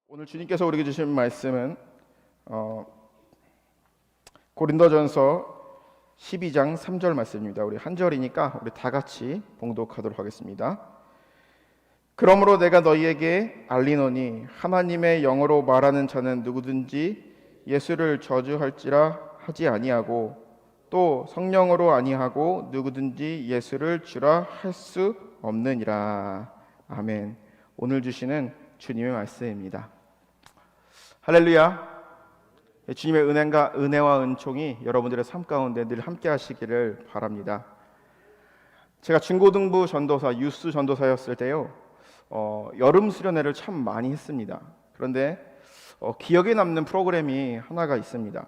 오늘 주님께서 우리에게 주신 말씀은 고린도전서 12장 3절 말씀입니다. 우리 한 절이니까 우리 다 같이 봉독하도록 하겠습니다. 그러므로 내가 너희에게 알리노니 하나님의 영으로 말하는 자는 누구든지 예수를 저주할지라 하지 아니하고 또 성령으로 아니하고 누구든지 예수를 주라 할 수 없느니라. 아멘. 오늘 주시는 주님의 말씀입니다. 할렐루야. 주님의 은혜와 은총이 여러분들의 삶 가운데 늘 함께 하시기를 바랍니다. 제가 중고등부 전도사, 유스 전도사였을 때요, 여름 수련회를 참 많이 했습니다. 그런데 기억에 남는 프로그램이 하나가 있습니다.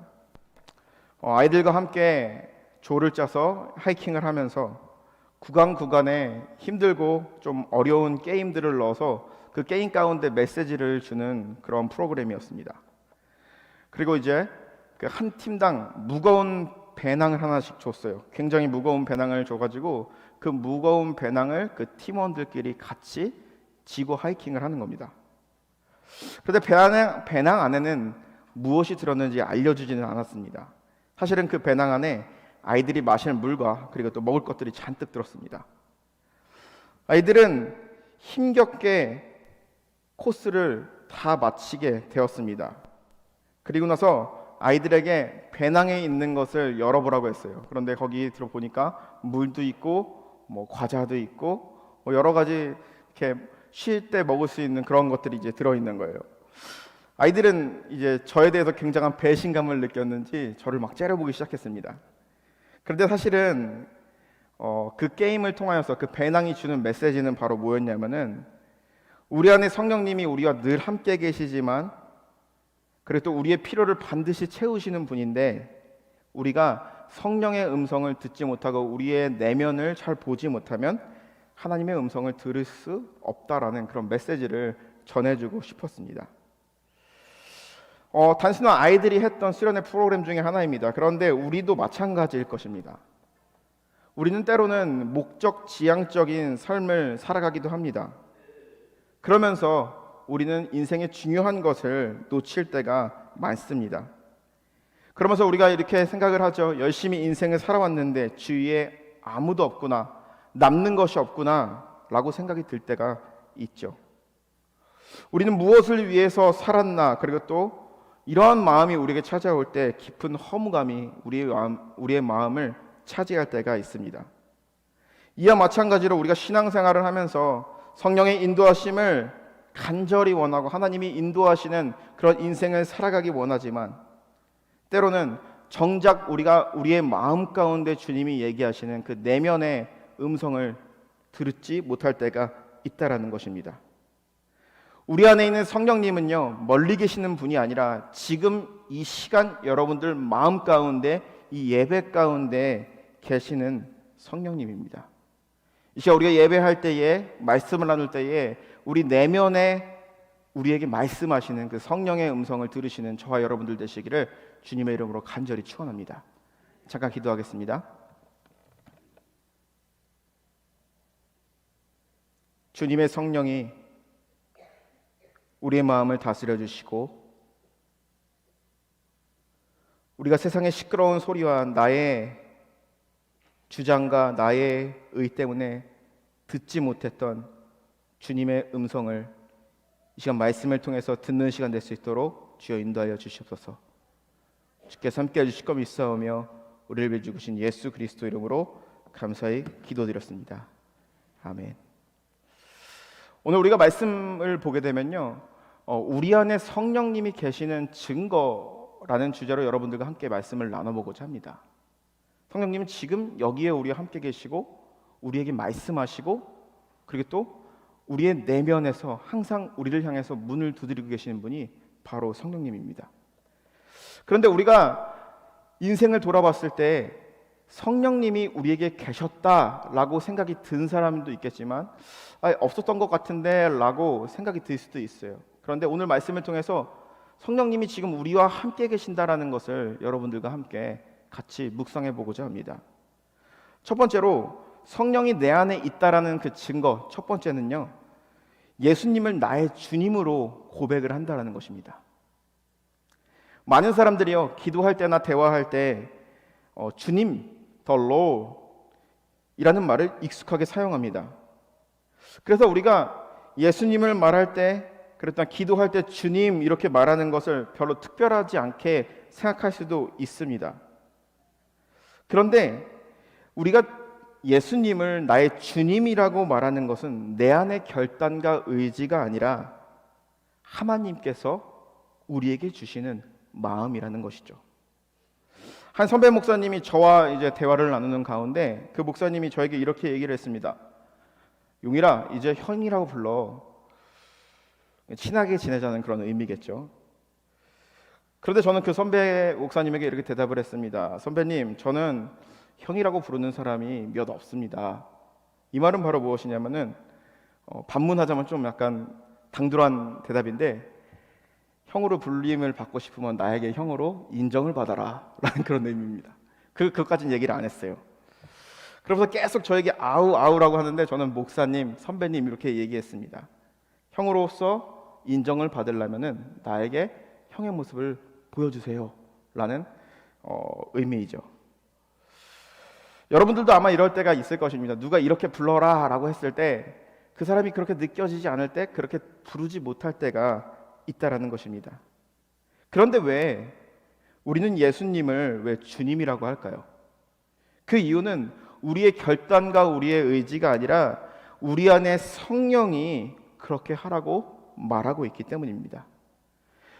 아이들과 함께 조를 짜서 하이킹을 하면서 구간에 힘들고 좀 어려운 게임들을 넣어서 그 게임 가운데 메시지를 주는 그런 프로그램이었습니다. 그리고 이제 그 한 팀당 무거운 배낭을 하나씩 줬어요. 굉장히 무거운 배낭을 줘가지고 그 무거운 배낭을 그 팀원들끼리 같이 지고 하이킹을 하는 겁니다. 그런데 배낭 안에는 무엇이 들었는지 알려주지는 않았습니다. 사실은 그 배낭 안에 아이들이 마실 물과 그리고 또 먹을 것들이 잔뜩 들었습니다. 아이들은 힘겹게 코스를 다 마치게 되었습니다. 그리고 나서 아이들에게 배낭에 있는 것을 열어보라고 했어요. 그런데 거기 들어보니까 물도 있고 과자도 있고 여러 가지 이렇게 쉴 때 먹을 수 있는 그런 것들이 이제 들어있는 거예요. 아이들은 이제 저에 대해서 굉장한 배신감을 느꼈는지 저를 막 째려보기 시작했습니다. 그런데 사실은 그 게임을 통하여서 그 배낭이 주는 메시지는 바로 뭐였냐면은, 우리 안에 성령님이 우리와 늘 함께 계시지만 그리고 또 우리의 필요를 반드시 채우시는 분인데, 우리가 성령의 음성을 듣지 못하고 우리의 내면을 잘 보지 못하면 하나님의 음성을 들을 수 없다라는 그런 메시지를 전해주고 싶었습니다. 단순한 아이들이 했던 수련회 프로그램 중에 하나입니다. 그런데 우리도 마찬가지일 것입니다. 우리는 때로는 목적 지향적인 삶을 살아가기도 합니다. 그러면서 우리는 인생의 중요한 것을 놓칠 때가 많습니다. 그러면서 우리가 이렇게 생각을 하죠. 열심히 인생을 살아왔는데 주위에 아무도 없구나, 남는 것이 없구나 라고 생각이 들 때가 있죠. 우리는 무엇을 위해서 살았나, 그리고 또 이러한 마음이 우리에게 찾아올 때 깊은 허무감이 우리의 마음을 차지할 때가 있습니다. 이와 마찬가지로 우리가 신앙생활을 하면서 성령의 인도하심을 간절히 원하고 하나님이 인도하시는 그런 인생을 살아가기 원하지만, 때로는 정작 우리가 우리의 마음 가운데 주님이 얘기하시는 그 내면의 음성을 듣지 못할 때가 있다라는 것입니다. 우리 안에 있는 성령님은요, 멀리 계시는 분이 아니라 지금 이 시간 여러분들 마음 가운데, 이 예배 가운데 계시는 성령님입니다. 이 시간 우리가 예배할 때에, 말씀을 나눌 때에 우리 내면에 우리에게 말씀하시는 그 성령의 음성을 들으시는 저와 여러분들 되시기를 주님의 이름으로 간절히 축원합니다. 잠깐 기도하겠습니다. 주님의 성령이 우리의 마음을 다스려 주시고, 우리가 세상의 시끄러운 소리와 나의 주장과 나의 의 때문에 듣지 못했던 주님의 음성을 이 시간 말씀을 통해서 듣는 시간 될 수 있도록 주여 인도하여 주시옵소서. 주께서 함께 해주실 것 믿사오며 우리를 위해 죽으신 예수 그리스도 이름으로 감사히 기도드렸습니다. 아멘. 오늘 우리가 말씀을 보게 되면요, 우리 안에 성령님이 계시는 증거라는 주제로 여러분들과 함께 말씀을 나눠보고자 합니다. 성령님은 지금 여기에 우리와 함께 계시고 우리에게 말씀하시고, 그리고 또 우리의 내면에서 항상 우리를 향해서 문을 두드리고 계시는 분이 바로 성령님입니다. 그런데 우리가 인생을 돌아봤을 때 성령님이 우리에게 계셨다라고 생각이 든 사람도 있겠지만, 없었던 것 같은데 라고 생각이 들 수도 있어요. 그런데 오늘 말씀을 통해서 성령님이 지금 우리와 함께 계신다라는 것을 여러분들과 함께 같이 묵상해 보고자 합니다. 첫 번째로 성령이 내 안에 있다라는 그 증거, 첫 번째는요, 예수님을 나의 주님으로 고백을 한다라는 것입니다. 많은 사람들이요, 기도할 때나 대화할 때 주님, the Lord 이라는 말을 익숙하게 사용합니다. 그래서 우리가 예수님을 말할 때, 그렇다 기도할 때 주님 이렇게 말하는 것을 별로 특별하지 않게 생각할 수도 있습니다. 그런데 우리가 예수님을 나의 주님이라고 말하는 것은 내 안의 결단과 의지가 아니라 하나님께서 우리에게 주시는 마음이라는 것이죠. 한 선배 목사님이 저와 이제 대화를 나누는 가운데 그 목사님이 저에게 이렇게 얘기를 했습니다. 용일아, 이제 형이라고 불러. 친하게 지내자는 그런 의미겠죠. 그런데 저는 그 선배 목사님에게 이렇게 대답을 했습니다. 선배님, 저는 형이라고 부르는 사람이 몇 없습니다. 이 말은 바로 무엇이냐면은 반문하자면 좀 약간 당돌한 대답인데, 형으로 불림을 받고 싶으면 나에게 형으로 인정을 받아라 라는 그런 의미입니다. 그것까지는 얘기를 안 했어요. 그러면서 계속 저에게 아우라고 하는데 저는 목사님, 선배님 이렇게 얘기했습니다. 형으로서 인정을 받으려면은 나에게 형의 모습을 보여주세요 라는 의미이죠. 여러분들도 아마 이럴 때가 있을 것입니다. 누가 이렇게 불러라 라고 했을 때 그 사람이 그렇게 느껴지지 않을 때, 그렇게 부르지 못할 때가 있다라는 것입니다. 그런데 왜 우리는 예수님을 왜 주님이라고 할까요? 그 이유는 우리의 결단과 우리의 의지가 아니라 우리 안에 성령이 그렇게 하라고 말하고 있기 때문입니다.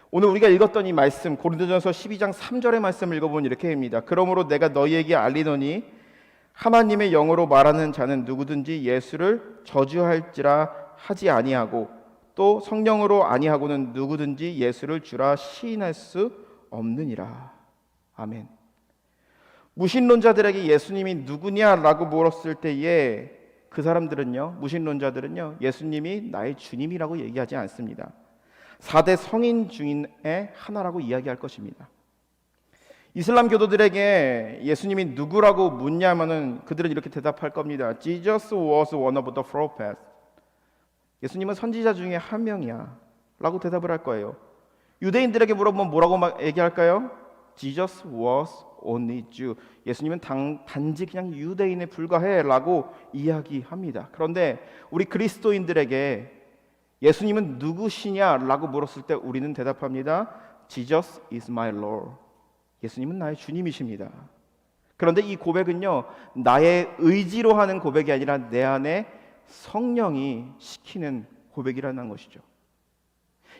오늘 우리가 읽었던 이 말씀, 고린도전서 12장 3절의 말씀을 읽어보면 이렇게 합니다. 그러므로 내가 너희에게 알리노니 하나님의 영으로 말하는 자는 누구든지 예수를 저주할지라 하지 아니하고 또 성령으로 아니하고는 누구든지 예수를 주라 시인할 수 없느니라. 아멘. 무신론자들에게 예수님이 누구냐라고 물었을 때에 그 사람들은요, 무신론자들은요, 예수님이 나의 주님이라고 얘기하지 않습니다. 4대 성인 중에 하나라고 이야기할 것입니다. 이슬람 교도들에게 예수님이 누구라고 묻냐면은 그들은 이렇게 대답할 겁니다. Jesus was one of the prophets. 예수님은 선지자 중에 한 명이야 라고 대답을 할 거예요. 유대인들에게 물어보면 뭐라고 얘기할까요? Jesus was only Jew. 예수님은 단지 그냥 유대인에 불과해 라고 이야기합니다. 그런데 우리 그리스도인들에게 예수님은 누구시냐 라고 물었을 때 우리는 대답합니다. Jesus is my Lord. 예수님은 나의 주님이십니다. 그런데 이 고백은요, 나의 의지로 하는 고백이 아니라 내 안에 성령이 시키는 고백이라는 것이죠.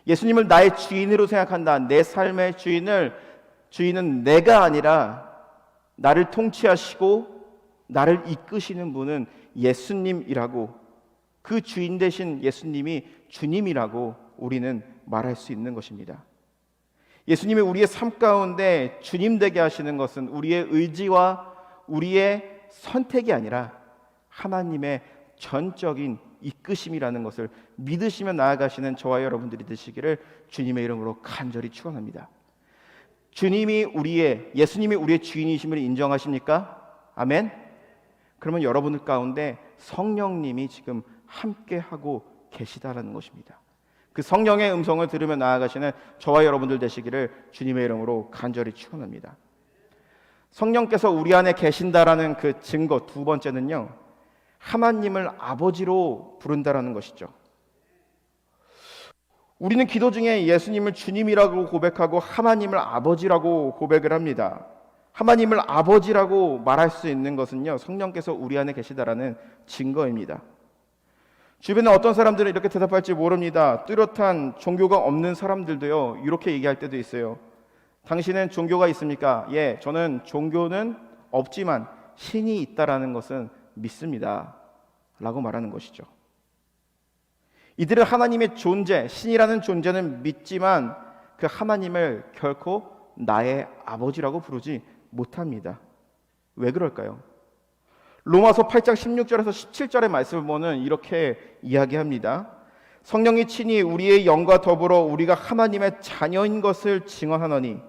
예수님을 나의 주인으로 생각한다. 내 삶의 주인은 내가 아니라 나를 통치하시고 나를 이끄시는 분은 예수님이라고, 그 주인 되신 예수님이 주님이라고 우리는 말할 수 있는 것입니다. 예수님이 우리의 삶 가운데 주님 되게 하시는 것은 우리의 의지와 우리의 선택이 아니라 하나님의 전적인 이끄심이라는 것을 믿으시며 나아가시는 저와 여러분들이 되시기를 주님의 이름으로 간절히 축원합니다. 예수님이 우리의 주인이심을 인정하십니까? 아멘. 그러면 여러분들 가운데 성령님이 지금 함께하고 계시다라는 것입니다. 그 성령의 음성을 들으며 나아가시는 저와 여러분들 되시기를 주님의 이름으로 간절히 축원합니다. 성령께서 우리 안에 계신다라는 그 증거 두 번째는요, 하나님을 아버지로 부른다라는 것이죠. 우리는 기도 중에 예수님을 주님이라고 고백하고 하나님을 아버지라고 고백을 합니다. 하나님을 아버지라고 말할 수 있는 것은요, 성령께서 우리 안에 계시다라는 증거입니다. 주변에 어떤 사람들은 이렇게 대답할지 모릅니다. 뚜렷한 종교가 없는 사람들도요, 이렇게 얘기할 때도 있어요. 당신은 종교가 있습니까? 예, 저는 종교는 없지만 신이 있다라는 것은 믿습니다 라고 말하는 것이죠. 이들은 하나님의 존재, 신이라는 존재는 믿지만 그 하나님을 결코 나의 아버지라고 부르지 못합니다. 왜 그럴까요? 로마서 8장 16절에서 17절의 말씀을 보면 이렇게 이야기합니다. 성령이 친히 우리의 영과 더불어 우리가 하나님의 자녀인 것을 증언하노니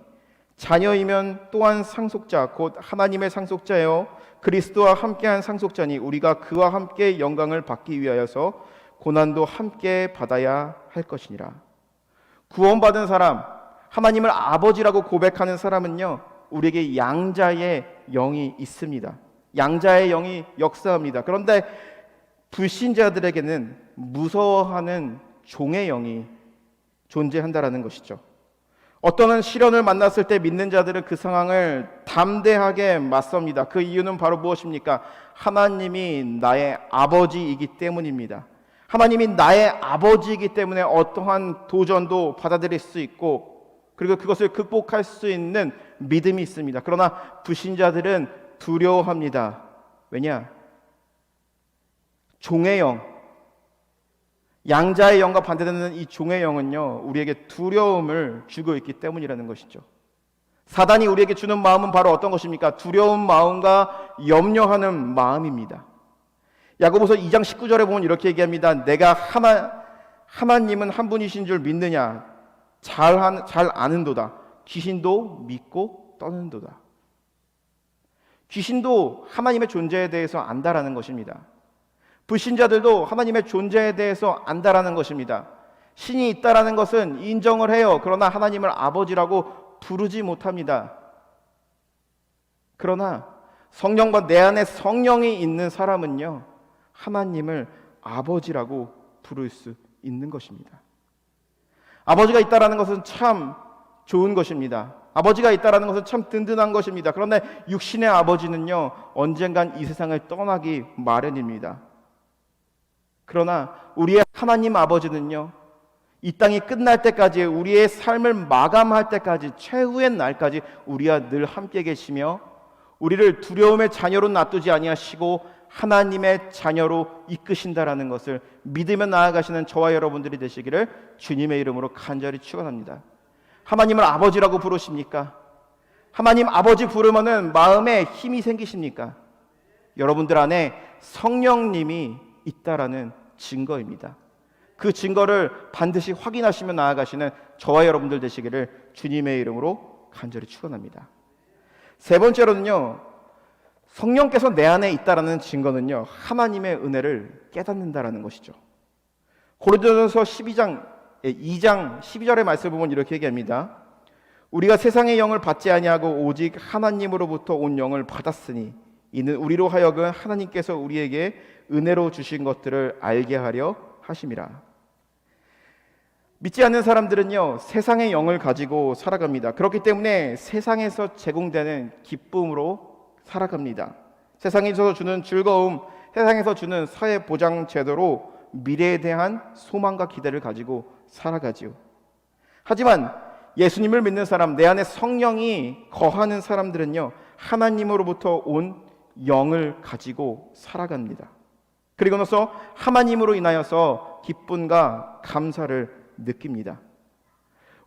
자녀이면 또한 상속자 곧 하나님의 상속자요 그리스도와 함께한 상속자니 우리가 그와 함께 영광을 받기 위하여서 고난도 함께 받아야 할 것이니라. 구원받은 사람, 하나님을 아버지라고 고백하는 사람은요, 우리에게 양자의 영이 있습니다. 양자의 영이 역사합니다. 그런데 불신자들에게는 무서워하는 종의 영이 존재한다라는 것이죠. 어떤 시련을 만났을 때 믿는 자들은 그 상황을 담대하게 맞섭니다. 그 이유는 바로 무엇입니까? 하나님이 나의 아버지이기 때문입니다. 하나님이 나의 아버지이기 때문에 어떠한 도전도 받아들일 수 있고, 그리고 그것을 극복할 수 있는 믿음이 있습니다. 그러나 불신자들은 두려워합니다. 왜냐? 종의 영, 양자의 영과 반대되는 이 종의 영은요, 우리에게 두려움을 주고 있기 때문이라는 것이죠. 사단이 우리에게 주는 마음은 바로 어떤 것입니까? 두려운 마음과 염려하는 마음입니다. 야고보서 2장 19절에 보면 이렇게 얘기합니다. 내가 하나님은 한 분이신 줄 믿느냐? 잘 아는도다. 귀신도 믿고 떠는도다. 귀신도 하나님의 존재에 대해서 안다라는 것입니다. 불신자들도 하나님의 존재에 대해서 안다라는 것입니다. 신이 있다라는 것은 인정을 해요. 그러나 하나님을 아버지라고 부르지 못합니다. 그러나 성령과 내 안에 성령이 있는 사람은요, 하나님을 아버지라고 부를 수 있는 것입니다. 아버지가 있다라는 것은 참 좋은 것입니다. 아버지가 있다라는 것은 참 든든한 것입니다. 그런데 육신의 아버지는요, 언젠간 이 세상을 떠나기 마련입니다. 그러나 우리의 하나님 아버지는요, 이 땅이 끝날 때까지, 우리의 삶을 마감할 때까지, 최후의 날까지 우리와 늘 함께 계시며 우리를 두려움의 자녀로 놔두지 아니하시고 하나님의 자녀로 이끄신다라는 것을 믿으며 나아가시는 저와 여러분들이 되시기를 주님의 이름으로 간절히 축원합니다. 하나님을 아버지라고 부르십니까? 하나님 아버지 부르면은 마음에 힘이 생기십니까? 여러분들 안에 성령님이 있다라는 증거입니다. 그 증거를 반드시 확인하시며 나아가시는 저와 여러분들 되시기를 주님의 이름으로 간절히 축원합니다. 세 번째로는요, 성령께서 내 안에 있다라는 증거는요, 하나님의 은혜를 깨닫는다라는 것이죠. 고린도전서 2장 12절의 말씀을 보면 이렇게 얘기합니다. 우리가 세상의 영을 받지 아니하고 오직 하나님으로부터 온 영을 받았으니 이는 우리로 하여금 하나님께서 우리에게 은혜로 주신 것들을 알게 하려 하심이라. 믿지 않는 사람들은요, 세상의 영을 가지고 살아갑니다. 그렇기 때문에 세상에서 제공되는 기쁨으로 살아갑니다. 세상에서 주는 즐거움, 세상에서 주는 사회 보장 제도로 미래에 대한 소망과 기대를 가지고 살아가지요. 하지만 예수님을 믿는 사람, 내 안에 성령이 거하는 사람들은요, 하나님으로부터 온 영을 가지고 살아갑니다. 그리고 나서 하나님으로 인하여서 기쁨과 감사를 느낍니다.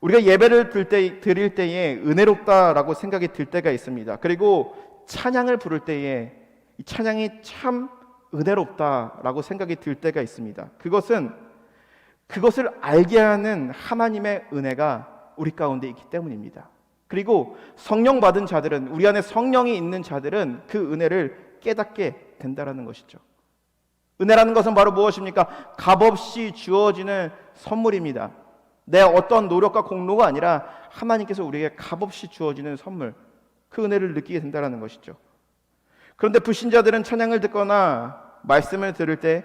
우리가 예배를 드릴 때에 은혜롭다라고 생각이 들 때가 있습니다. 그리고 찬양을 부를 때에 이 찬양이 참 은혜롭다라고 생각이 들 때가 있습니다. 그것을 알게 하는 하나님의 은혜가 우리 가운데 있기 때문입니다. 그리고 성령 받은 자들은, 우리 안에 성령이 있는 자들은 그 은혜를 깨닫게 된다라는 것이죠. 은혜라는 것은 바로 무엇입니까? 값없이 주어지는 선물입니다. 내 어떤 노력과 공로가 아니라 하나님께서 우리에게 값없이 주어지는 선물, 그 은혜를 느끼게 된다는 것이죠. 그런데 불신자들은 찬양을 듣거나 말씀을 들을 때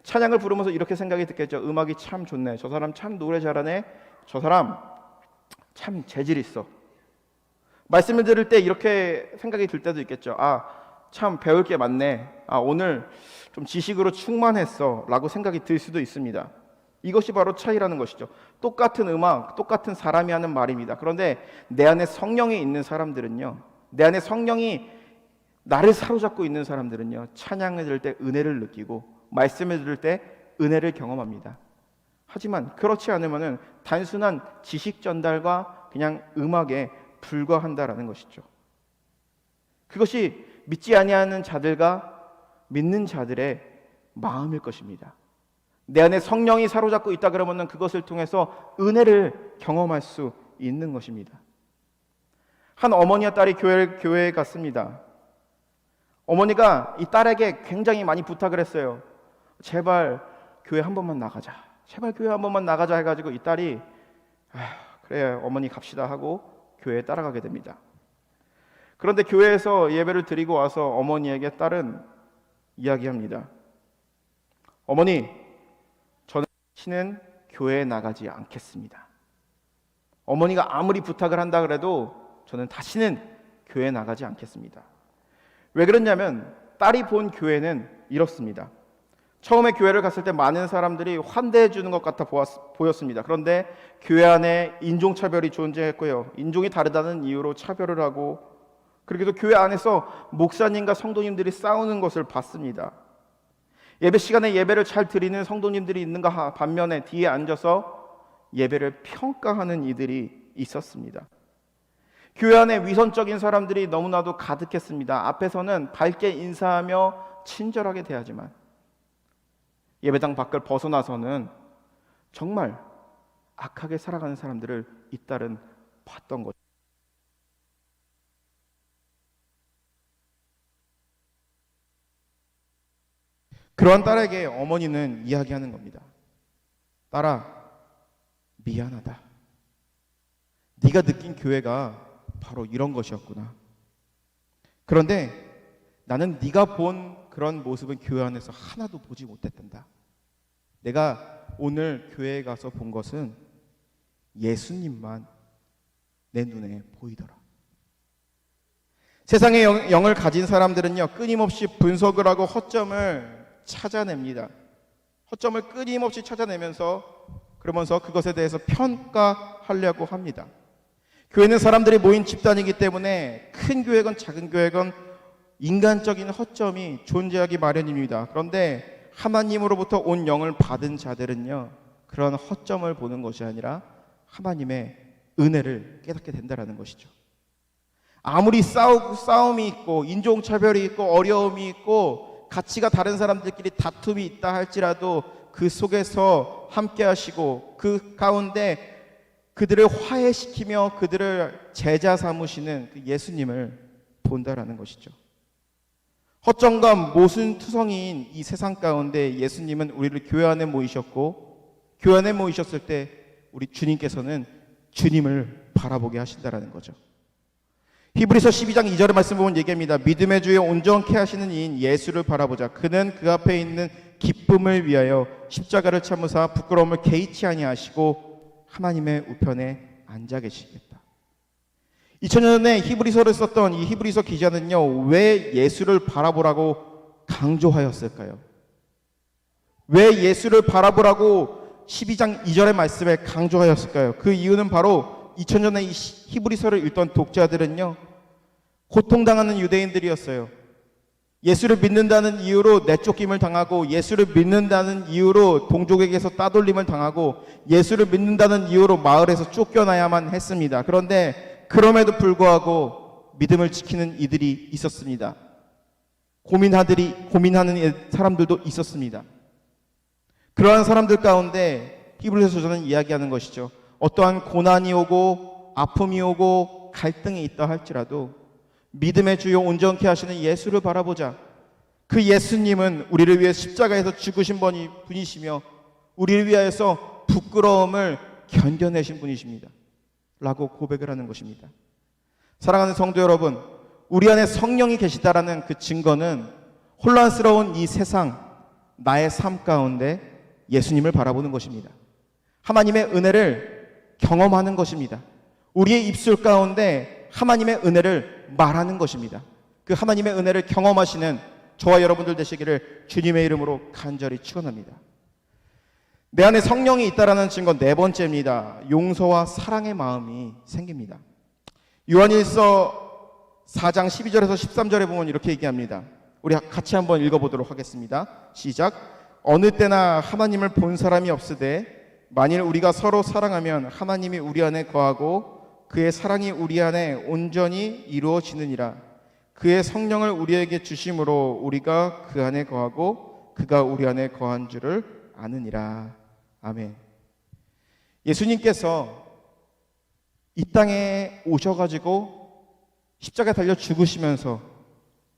찬양을 부르면서 이렇게 생각이 듣겠죠. 음악이 참 좋네. 저 사람 참 노래 잘하네. 저 사람 참 재질 있어. 말씀을 들을 때 이렇게 생각이 들 때도 있겠죠. 아, 참 배울 게 많네. 아, 오늘 좀 지식으로 충만했어 라고 생각이 들 수도 있습니다. 이것이 바로 차이라는 것이죠. 똑같은 음악, 똑같은 사람이 하는 말입니다. 그런데 내 안에 성령이 있는 사람들은요, 내 안에 성령이 나를 사로잡고 있는 사람들은요, 찬양을 들을 때 은혜를 느끼고 말씀을 들을 때 은혜를 경험합니다. 하지만 그렇지 않으면은 단순한 지식 전달과 그냥 음악에 불과한다라는 것이죠. 그것이 믿지 아니하는 자들과 믿는 자들의 마음일 것입니다. 내 안에 성령이 사로잡고 있다 그러면은 그것을 통해서 은혜를 경험할 수 있는 것입니다. 한 어머니와 딸이 교회에 갔습니다. 어머니가 이 딸에게 굉장히 많이 부탁을 했어요. 제발 교회 한 번만 나가자. 제발 교회 한 번만 나가자 해가지고 이 딸이 그래 어머니 갑시다 하고 교회에 따라가게 됩니다. 그런데 교회에서 예배를 드리고 와서 어머니에게 딸은 이야기합니다. 어머니, 저는 다시는 교회에 나가지 않겠습니다. 어머니가 아무리 부탁을 한다 그래도 저는 다시는 교회에 나가지 않겠습니다. 왜 그러냐면 딸이 본 교회는 이렇습니다. 처음에 교회를 갔을 때 많은 사람들이 환대해 주는 것 같아 보였습니다. 그런데 교회 안에 인종차별이 존재했고요. 인종이 다르다는 이유로 차별을 하고, 그리고 또 교회 안에서 목사님과 성도님들이 싸우는 것을 봤습니다. 예배 시간에 예배를 잘 드리는 성도님들이 있는가 반면에 뒤에 앉아서 예배를 평가하는 이들이 있었습니다. 교회 안에 위선적인 사람들이 너무나도 가득했습니다. 앞에서는 밝게 인사하며 친절하게 대하지만 예배당 밖을 벗어나서는 정말 악하게 살아가는 사람들을 이 딸은 봤던 거죠. 그런 딸에게 어머니는 이야기하는 겁니다. 딸아, 미안하다. 네가 느낀 교회가 바로 이런 것이었구나. 그런데 나는 네가 본 그런 모습은 교회 안에서 하나도 보지 못했단다. 내가 오늘 교회에 가서 본 것은 예수님만 내 눈에 보이더라. 세상의 영을 가진 사람들은요, 끊임없이 분석을 하고 허점을 찾아냅니다. 허점을 끊임없이 찾아내면서 그러면서 그것에 대해서 평가하려고 합니다. 교회는 사람들이 모인 집단이기 때문에 큰 교회건 작은 교회건 인간적인 허점이 존재하기 마련입니다. 그런데 하나님으로부터 온 영을 받은 자들은요, 그런 허점을 보는 것이 아니라 하나님의 은혜를 깨닫게 된다는 것이죠. 아무리 싸움이 있고 인종차별이 있고 어려움이 있고 가치가 다른 사람들끼리 다툼이 있다 할지라도 그 속에서 함께 하시고 그 가운데 그들을 화해시키며 그들을 제자 삼으시는 그 예수님을 본다라는 것이죠. 허점과 모순투성이인 이 세상 가운데 예수님은 우리를 교회 안에 모이셨고, 교회 안에 모이셨을 때 우리 주님께서는 주님을 바라보게 하신다라는 거죠. 히브리서 12장 2절의 말씀 보면 얘기합니다. 믿음의 주에 온전케 하시는 이인 예수를 바라보자. 그는 그 앞에 있는 기쁨을 위하여 십자가를 참으사 부끄러움을 개의치 아니하시고 하나님의 우편에 앉아 계시겠다. 2000년 전에 히브리서를 썼던 이 히브리서 기자는요, 왜 예수를 바라보라고 강조하였을까요? 왜 예수를 바라보라고 12장 2절의 말씀에 강조하였을까요? 그 이유는 바로 2000년에 이 히브리서를 읽던 독자들은요, 고통당하는 유대인들이었어요. 예수를 믿는다는 이유로 내쫓김을 당하고, 예수를 믿는다는 이유로 동족에게서 따돌림을 당하고, 예수를 믿는다는 이유로 마을에서 쫓겨나야만 했습니다. 그런데 그럼에도 불구하고 믿음을 지키는 이들이 있었습니다. 고민하는 사람들도 있었습니다. 그러한 사람들 가운데 히브리서 저자는 이야기하는 것이죠. 어떠한 고난이 오고 아픔이 오고 갈등이 있다 할지라도 믿음의 주요 온전케 하시는 예수를 바라보자. 그 예수님은 우리를 위해 십자가에서 죽으신 분이시며 우리를 위하여서 부끄러움을 견뎌내신 분이십니다 라고 고백을 하는 것입니다. 사랑하는 성도 여러분, 우리 안에 성령이 계시다라는 그 증거는 혼란스러운 이 세상, 나의 삶 가운데 예수님을 바라보는 것입니다. 하나님의 은혜를 경험하는 것입니다. 우리의 입술 가운데 하나님의 은혜를 말하는 것입니다. 그 하나님의 은혜를 경험하시는 저와 여러분들 되시기를 주님의 이름으로 간절히 축원합니다. 내 안에 성령이 있다라는 증거 네 번째입니다. 용서와 사랑의 마음이 생깁니다. 요한일서 4장 12절에서 13절에 보면 이렇게 얘기합니다. 우리 같이 한번 읽어보도록 하겠습니다. 시작. 어느 때나 하나님을 본 사람이 없으되 만일 우리가 서로 사랑하면 하나님이 우리 안에 거하고 그의 사랑이 우리 안에 온전히 이루어지느니라. 그의 성령을 우리에게 주심으로 우리가 그 안에 거하고 그가 우리 안에 거한 줄을 아느니라. 아멘. 예수님께서 이 땅에 오셔가지고 십자가에 달려 죽으시면서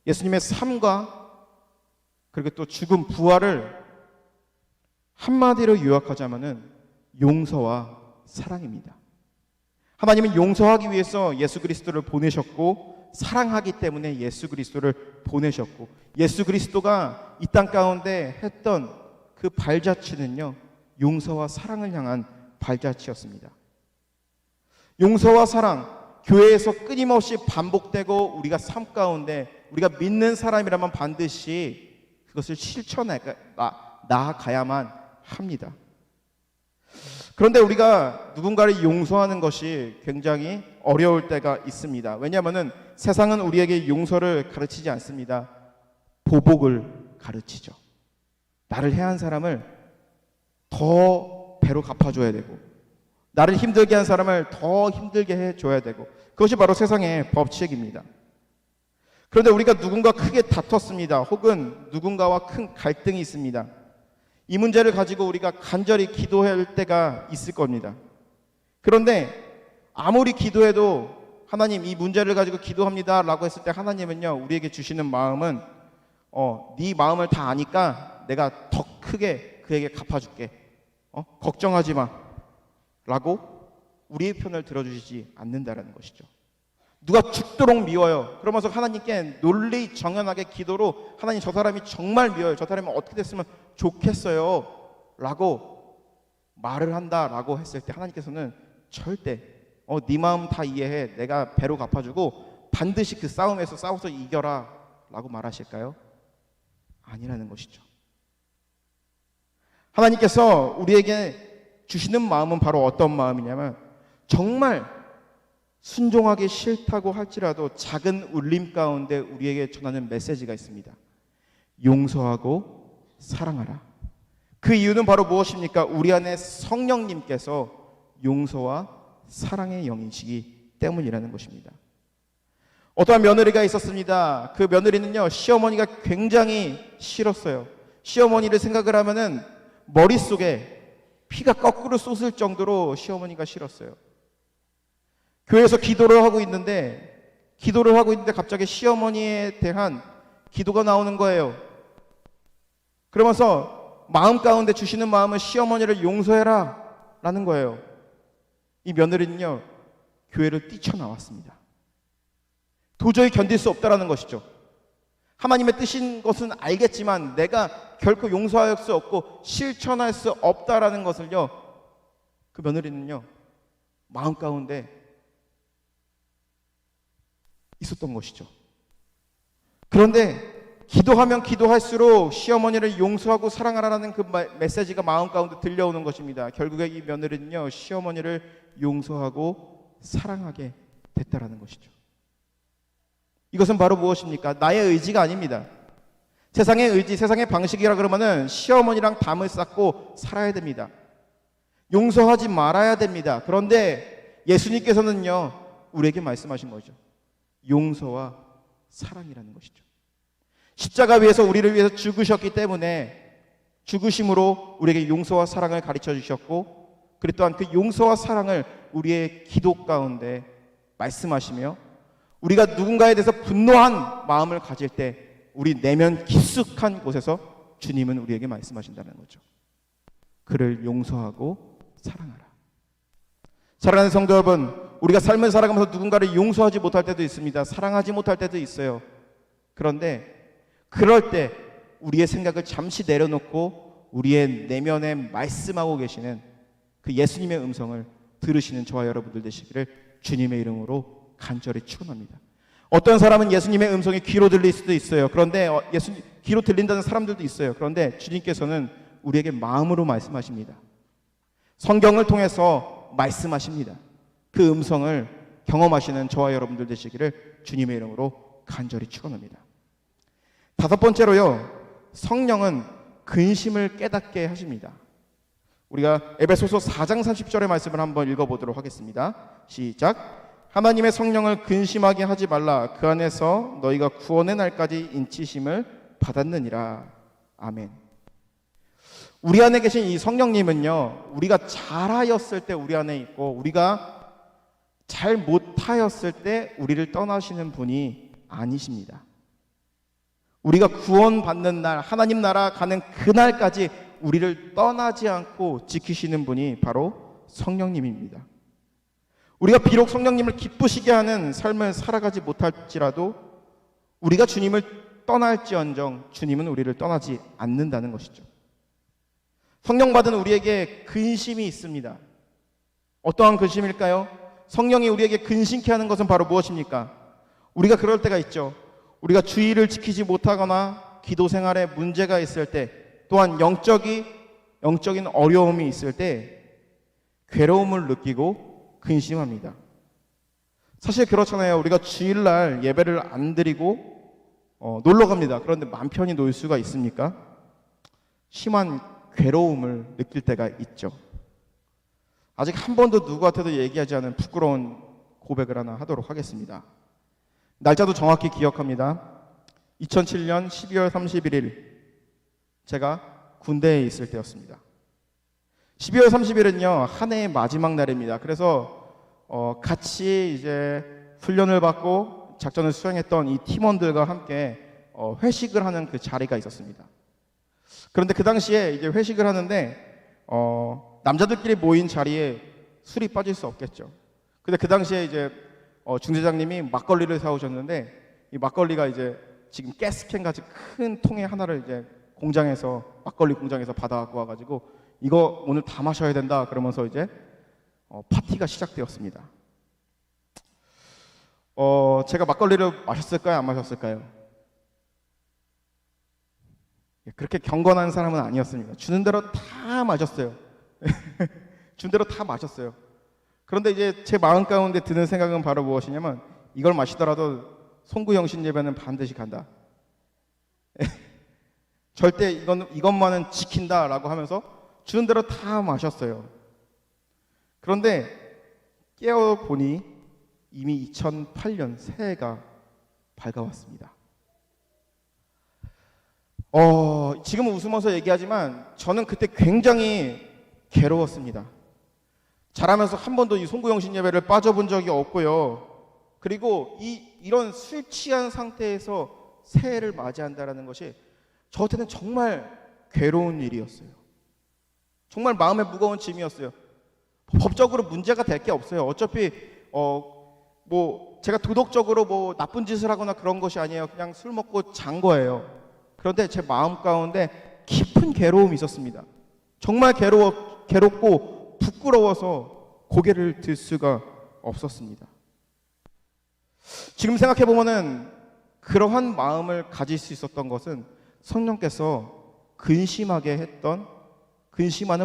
예수님의 삶과 그리고 또 죽음, 부활을 한마디로 요약하자면은 용서와 사랑입니다. 하나님은 용서하기 위해서 예수 그리스도를 보내셨고, 사랑하기 때문에 예수 그리스도를 보내셨고, 예수 그리스도가 이 땅 가운데 했던 그 발자취는요, 용서와 사랑을 향한 발자취였습니다. 용서와 사랑, 교회에서 끊임없이 반복되고 우리가 삶 가운데 우리가 믿는 사람이라면 반드시 그것을 실천해 나아가야만 합니다. 그런데 우리가 누군가를 용서하는 것이 굉장히 어려울 때가 있습니다. 왜냐하면 세상은 우리에게 용서를 가르치지 않습니다. 보복을 가르치죠. 나를 해한 사람을 더 배로 갚아줘야 되고, 나를 힘들게 한 사람을 더 힘들게 해줘야 되고, 그것이 바로 세상의 법칙입니다. 그런데 우리가 누군가 크게 다퉜습니다. 혹은 누군가와 큰 갈등이 있습니다. 이 문제를 가지고 우리가 간절히 기도할 때가 있을 겁니다. 그런데 아무리 기도해도 하나님 이 문제를 가지고 기도합니다 라고 했을 때 하나님은요, 우리에게 주시는 마음은 네 마음을 다 아니까 내가 더 크게 그에게 갚아줄게, 걱정하지 마 라고 우리의 편을 들어주시지 않는다라는 것이죠. 누가 죽도록 미워요. 그러면서 하나님께 논리 정연하게 기도로 하나님 저 사람이 정말 미워요, 저 사람이 어떻게 됐으면 좋겠어요 라고 말을 한다라고 했을 때 하나님께서는 절대 네 마음 다 이해해, 내가 배로 갚아주고 반드시 그 싸움에서 싸워서 이겨라 라고 말하실까요? 아니라는 것이죠. 하나님께서 우리에게 주시는 마음은 바로 어떤 마음이냐면, 정말 순종하기 싫다고 할지라도 작은 울림 가운데 우리에게 전하는 메시지가 있습니다. 용서하고 사랑하라. 그 이유는 바로 무엇입니까? 우리 안에 성령님께서 용서와 사랑의 영이시기 때문이라는 것입니다. 어떠한 며느리가 있었습니다. 그 며느리는요, 시어머니가 굉장히 싫었어요. 시어머니를 생각을 하면은 머릿속에 피가 거꾸로 쏟을 정도로 시어머니가 싫었어요. 교회에서 기도를 하고 있는데 갑자기 시어머니에 대한 기도가 나오는 거예요. 그러면서 마음 가운데 주시는 마음은 시어머니를 용서해라 라는 거예요. 이 며느리는요, 교회를 뛰쳐나왔습니다. 도저히 견딜 수 없다라는 것이죠. 하나님의 뜻인 것은 알겠지만 내가 결코 용서할 수 없고 실천할 수 없다라는 것을요, 그 며느리는요, 마음 가운데 있었던 것이죠. 그런데 기도하면 기도할수록 시어머니를 용서하고 사랑하라는 그 메시지가 마음 가운데 들려오는 것입니다. 결국에 이 며느리는요, 시어머니를 용서하고 사랑하게 됐다라는 것이죠. 이것은 바로 무엇입니까? 나의 의지가 아닙니다. 세상의 의지, 세상의 방식이라 그러면은 시어머니랑 담을 쌓고 살아야 됩니다. 용서하지 말아야 됩니다. 그런데 예수님께서는요, 우리에게 말씀하신 거죠. 용서와 사랑이라는 것이죠. 십자가 위에서 우리를 위해서 죽으셨기 때문에 죽으심으로 우리에게 용서와 사랑을 가르쳐 주셨고, 그리고 또한 그 용서와 사랑을 우리의 기도 가운데 말씀하시며, 우리가 누군가에 대해서 분노한 마음을 가질 때 우리 내면 깊숙한 곳에서 주님은 우리에게 말씀하신다는 거죠. 그를 용서하고 사랑하라. 사랑하는 성도 여러분, 우리가 삶을 살아가면서 누군가를 용서하지 못할 때도 있습니다. 사랑하지 못할 때도 있어요. 그런데 그럴 때 우리의 생각을 잠시 내려놓고 우리의 내면에 말씀하고 계시는 그 예수님의 음성을 들으시는 저와 여러분들 되시기를 주님의 이름으로 간절히 축원합니다. 어떤 사람은 예수님의 음성이 귀로 들릴 수도 있어요. 그런데 예수님 귀로 들린다는 사람들도 있어요. 그런데 주님께서는 우리에게 마음으로 말씀하십니다. 성경을 통해서 말씀하십니다. 그 음성을 경험하시는 저와 여러분들 되시기를 주님의 이름으로 간절히 축원합니다. 다섯 번째로요, 성령은 근심을 깨닫게 하십니다. 우리가 에베소서 4장 30절의 말씀을 한번 읽어보도록 하겠습니다. 시작. 하나님의 성령을 근심하게 하지 말라. 그 안에서 너희가 구원의 날까지 인치심을 받았느니라. 아멘. 우리 안에 계신 이 성령님은요, 우리가 잘하였을 때 우리 안에 있고, 우리가 잘 못하였을 때 우리를 떠나시는 분이 아니십니다. 우리가 구원받는 날, 하나님 나라 가는 그날까지 우리를 떠나지 않고 지키시는 분이 바로 성령님입니다. 우리가 비록 성령님을 기쁘시게 하는 삶을 살아가지 못할지라도 우리가 주님을 떠날지언정 주님은 우리를 떠나지 않는다는 것이죠. 성령 받은 우리에게 근심이 있습니다. 어떠한 근심일까요? 성령이 우리에게 근심케 하는 것은 바로 무엇입니까? 우리가 그럴 때가 있죠. 우리가 주의를 지키지 못하거나 기도 생활에 문제가 있을 때, 또한 영적인 어려움이 있을 때 괴로움을 느끼고 근심합니다. 사실 그렇잖아요. 우리가 주일날 예배를 안 드리고 놀러 갑니다. 그런데 맘 편히 놀 수가 있습니까? 심한 괴로움을 느낄 때가 있죠. 아직 한 번도 누구한테도 얘기하지 않은 부끄러운 고백을 하나 하도록 하겠습니다. 날짜도 정확히 기억합니다. 2007년 12월 31일 제가 군대에 있을 때였습니다. 12월 30일은요 한 해의 마지막 날입니다. 그래서 같이 이제 훈련을 받고 작전을 수행했던 이 팀원들과 함께 회식을 하는 그 자리가 있었습니다. 그런데 그 당시에 이제 회식을 하는데 남자들끼리 모인 자리에 술이 빠질 수 없겠죠. 근데 그 당시에 이제 중대장님이 막걸리를 사오셨는데 이 막걸리가 이제 지금 가스캔 같이 큰 통에 하나를 이제 막걸리 공장에서 받아갖고 와가지고 이거 오늘 다 마셔야 된다 그러면서 이제 파티가 시작되었습니다. 제가 막걸리를 마셨을까요? 안 마셨을까요? 그렇게 경건한 사람은 아니었습니다. 주는 대로 다 마셨어요. 준 대로 다 마셨어요. 그런데 이제 제 마음 가운데 드는 생각은 바로 무엇이냐면 이걸 마시더라도 송구영신 예배는 반드시 간다. 절대 이것만은 지킨다라고 하면서 주는 대로 다 마셨어요. 그런데 깨어보니 이미 2008년 새해가 밝아왔습니다. 지금은 웃으면서 얘기하지만 저는 그때 굉장히 괴로웠습니다. 자라면서 한 번도 이 송구영신 예배를 빠져본 적이 없고요. 그리고 이런 술 취한 상태에서 새해를 맞이한다는 것이 저한테는 정말 괴로운 일이었어요. 정말 마음에 무거운 짐이었어요. 법적으로 문제가 될 게 없어요. 어차피 제가 도덕적으로 나쁜 짓을 하거나 그런 것이 아니에요. 그냥 술 먹고 잔 거예요. 그런데 제 마음 가운데 깊은 괴로움이 있었습니다. 정말 괴롭고 부끄러워서 고개를 들 수가 없었습니다. 지금 생각해 보면은 그러한 마음을 가질 수 있었던 것은 성령께서 근심하는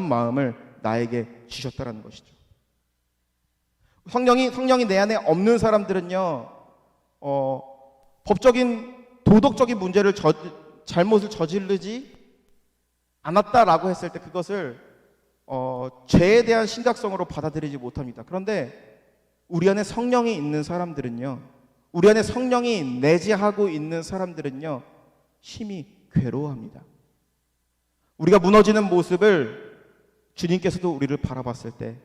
마음을 나에게 주셨다라는 것이죠. 성령이 내 안에 없는 사람들은요, 법적인 도덕적인 문제를 잘못을 저지르지 않았다라고 했을 때 그것을 죄에 대한 심각성으로 받아들이지 못합니다. 그런데 우리 안에 성령이 있는 사람들은요, 우리 안에 성령이 내재하고 있는 사람들은요, 심히 괴로워합니다. 우리가 무너지는 모습을 주님께서도 우리를 바라봤을 때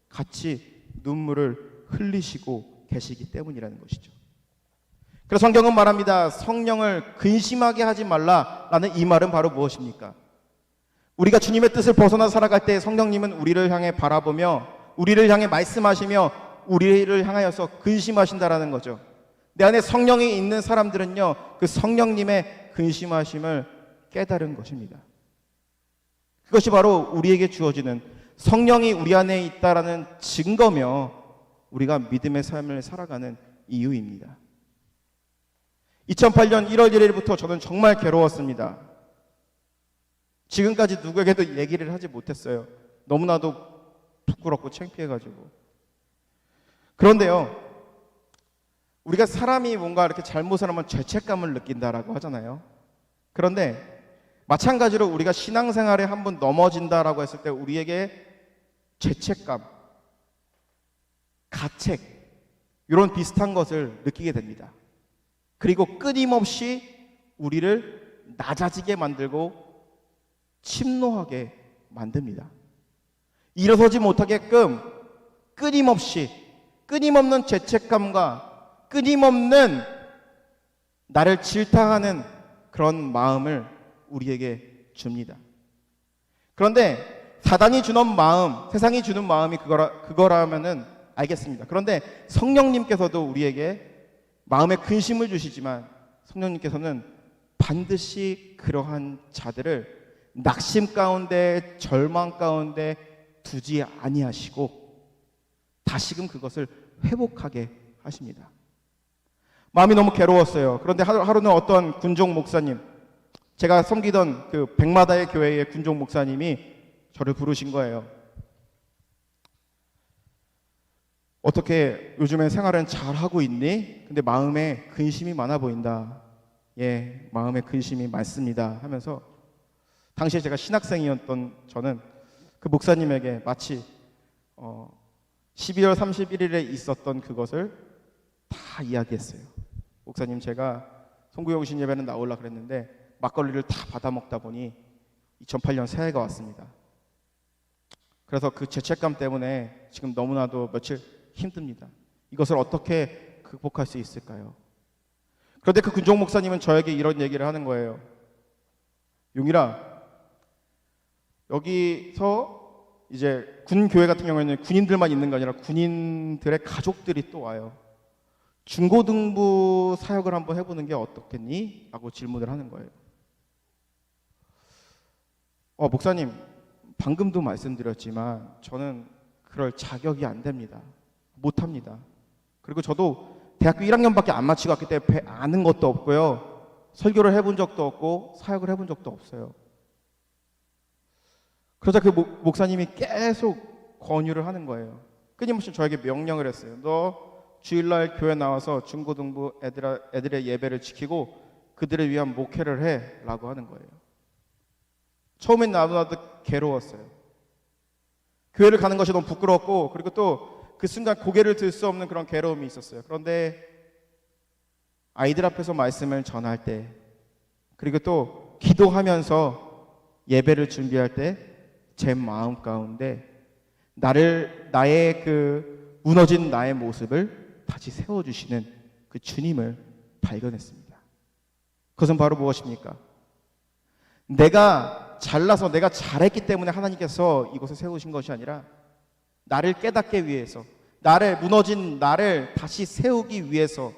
같이 눈물을 흘리시고 계시기 때문이라는 것이죠. 그래서 성경은 말합니다. 성령을 근심하게 하지 말라라는 이 말은 바로 무엇입니까? 우리가 주님의 뜻을 벗어나 살아갈 때 성령님은 우리를 향해 바라보며 우리를 향해 말씀하시며 우리를 향하여서 근심하신다라는 거죠. 내 안에 성령이 있는 사람들은요, 그 성령님의 근심하심을 깨달은 것입니다. 그것이 바로 우리에게 주어지는 성령이 우리 안에 있다라는 증거며 우리가 믿음의 삶을 살아가는 이유입니다. 2008년 1월 1일부터 저는 정말 괴로웠습니다. 지금까지 누구에게도 얘기를 하지 못했어요. 너무나도 부끄럽고 창피해가지고. 그런데요, 우리가 사람이 뭔가 이렇게 잘못을 하면 죄책감을 느낀다라고 하잖아요. 그런데 마찬가지로 우리가 신앙생활에 한번 넘어진다라고 했을 때 우리에게 죄책감, 가책 이런 비슷한 것을 느끼게 됩니다. 그리고 끊임없이 우리를 낮아지게 만들고 침노하게 만듭니다. 일어서지 못하게끔 끊임없는 죄책감과 끊임없는 나를 질타하는 그런 마음을 우리에게 줍니다. 그런데 사단이 주는 마음, 세상이 주는 마음이 그거라면은 알겠습니다. 그런데 성령님께서도 우리에게 마음에 근심을 주시지만 성령님께서는 반드시 그러한 자들을 낙심 가운데 절망 가운데 두지 아니하시고 다시금 그것을 회복하게 하십니다. 마음이 너무 괴로웠어요. 그런데 하루는 어떤 군종 목사님, 제가 섬기던 그 백마다의 교회의 군종 목사님이 저를 부르신 거예요. 어떻게 요즘에 생활은 잘하고 있니? 근데 마음에 근심이 많아 보인다. 예, 마음에 근심이 많습니다 하면서, 당시에 제가 신학생이었던 저는 그 목사님에게 마치 12월 31일에 있었던 그것을 다 이야기했어요. 목사님, 제가 송구영신 예배는 나오려고 그랬는데 막걸리를 다 받아 먹다 보니 2008년 새해가 왔습니다. 그래서 그 죄책감 때문에 지금 너무나도 며칠 힘듭니다. 이것을 어떻게 극복할 수 있을까요? 그런데 그 군종 목사님은 저에게 이런 얘기를 하는 거예요. 용일아, 여기서 이제 군교회 같은 경우에는 군인들만 있는 게 아니라 군인들의 가족들이 또 와요. 중고등부 사역을 한번 해보는 게 어떻겠니? 라고 질문을 하는 거예요. 목사님, 방금도 말씀드렸지만 저는 그럴 자격이 안 됩니다. 못합니다. 그리고 저도 대학교 1학년밖에 안 마치고 왔기 때문에 아는 것도 없고요. 설교를 해본 적도 없고 사역을 해본 적도 없어요. 그러자 그 목사님이 계속 권유를 하는 거예요. 끊임없이 저에게 명령을 했어요. 너 주일날 교회 나와서 중고등부 애들의 예배를 지키고 그들을 위한 목회를 해 라고 하는 거예요. 처음엔 나도 괴로웠어요. 교회를 가는 것이 너무 부끄럽고, 그리고 또 그 순간 고개를 들 수 없는 그런 괴로움이 있었어요. 그런데 아이들 앞에서 말씀을 전할 때, 그리고 또 기도하면서 예배를 준비할 때 제 마음 가운데 나의 그 무너진 나의 모습을 다시 세워주시는 그 주님을 발견했습니다. 그것은 바로 무엇입니까? 내가 잘나서 내가 잘했기 때문에 하나님께서 이곳에 세우신 것이 아니라 나를 깨닫기 위해서, 나를 무너진 나를 다시 세우기 위해서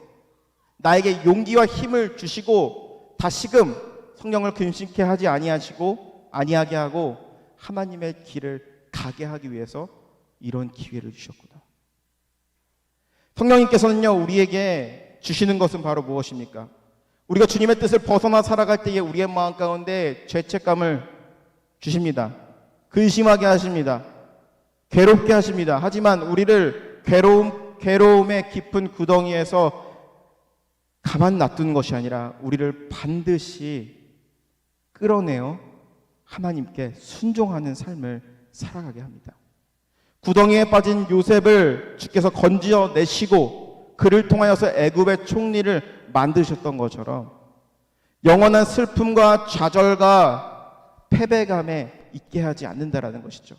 나에게 용기와 힘을 주시고 다시금 성령을 근심케 하지 아니하게 하고 하나님의 길을 가게 하기 위해서 이런 기회를 주셨구나. 성령님께서는요, 우리에게 주시는 것은 바로 무엇입니까? 우리가 주님의 뜻을 벗어나 살아갈 때에 우리의 마음 가운데 죄책감을 주십니다. 근심하게 하십니다. 괴롭게 하십니다. 하지만 우리를 괴로움의 깊은 구덩이에서 가만 놔두는 것이 아니라 우리를 반드시 끌어내어 하나님께 순종하는 삶을 살아가게 합니다. 구덩이에 빠진 요셉을 주께서 건져내시고 그를 통하여서 애굽의 총리를 만드셨던 것처럼 영원한 슬픔과 좌절과 패배감에 있게 하지 않는다라는 것이죠.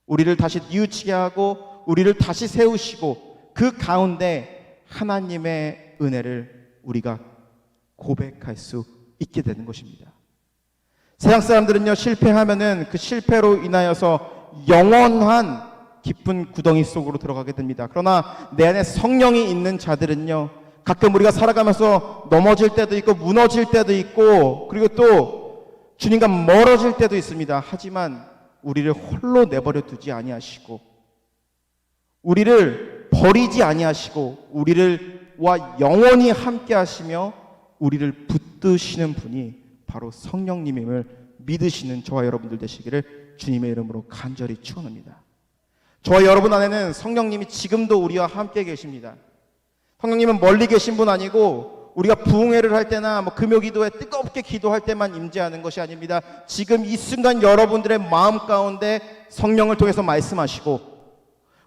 우리를 다시 뉘우치게 하고 우리를 다시 세우시고 그 가운데 하나님의 은혜를 우리가 고백할 수 있게 되는 것입니다. 세상 사람들은요, 실패하면은 그 실패로 인하여서 영원한 깊은 구덩이 속으로 들어가게 됩니다. 그러나 내 안에 성령이 있는 자들은요, 가끔 우리가 살아가면서 넘어질 때도 있고 무너질 때도 있고, 그리고 또 주님과 멀어질 때도 있습니다. 하지만 우리를 홀로 내버려 두지 아니하시고 우리를 버리지 아니하시고 우리와 영원히 함께 하시며 우리를 붙드시는 분이 바로 성령님임을 믿으시는 저와 여러분들 되시기를 주님의 이름으로 간절히 축원합니다. 저와 여러분 안에는 성령님이 지금도 우리와 함께 계십니다. 성령님은 멀리 계신 분 아니고 우리가 부흥회를 할 때나 금요기도에 뜨겁게 기도할 때만 임재하는 것이 아닙니다. 지금 이 순간 여러분들의 마음 가운데 성령을 통해서 말씀하시고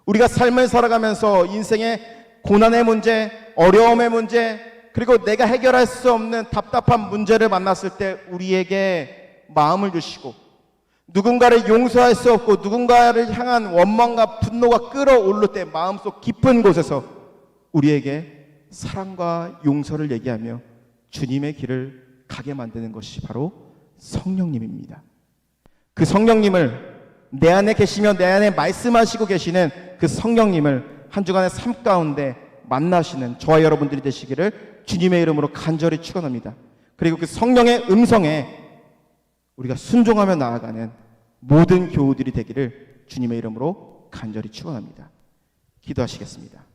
우리가 삶을 살아가면서 인생의 고난의 문제, 어려움의 문제, 그리고 내가 해결할 수 없는 답답한 문제를 만났을 때 우리에게 마음을 주시고 누군가를 용서할 수 없고 누군가를 향한 원망과 분노가 끌어오를 때 마음속 깊은 곳에서 우리에게 사랑과 용서를 얘기하며 주님의 길을 가게 만드는 것이 바로 성령님입니다. 그 성령님을 내 안에 계시며 내 안에 말씀하시고 계시는 그 성령님을 한 주간의 삶 가운데 만나시는 저와 여러분들이 되시기를 주님의 이름으로 간절히 축원합니다. 그리고 그 성령의 음성에 우리가 순종하며 나아가는 모든 교우들이 되기를 주님의 이름으로 간절히 축원합니다. 기도하시겠습니다.